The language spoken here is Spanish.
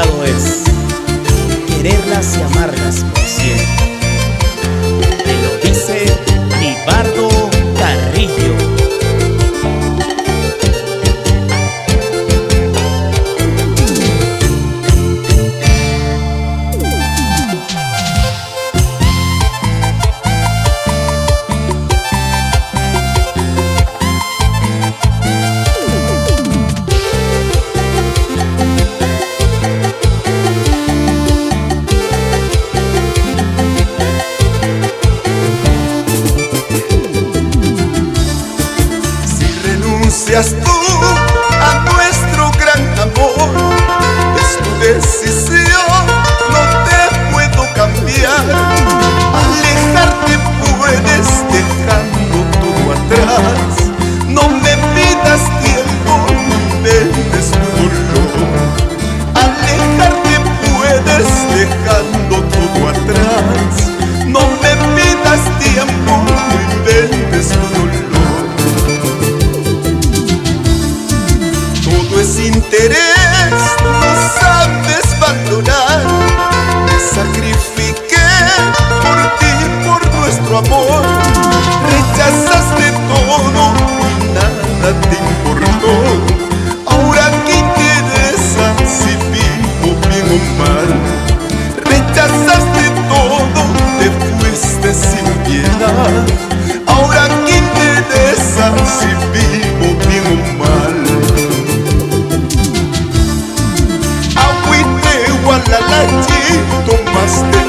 complicado es quererlas y amarlas por siempre. Te lo dice Libardo Carrillo. Tú a nuestro gran amor, es tu decisión, no te puedo cambiar. Alejarte puedes dejando todo atrás. No me pidas tiempo, ni vendes tu dolor. Alejarte puedes dejando todo atrás. No me pidas tiempo, ni vendes tu dolor. Es interés, no sabes valorar. Me sacrifiqué por ti, por nuestro amor. Rechazaste todo y nada te importó. Ahora qué interesa si vivo bien o mal. Rechazaste todo, te fuiste sin piedad. Ahora qué interesa si vivo bien o mal. Gualalachi, tomaste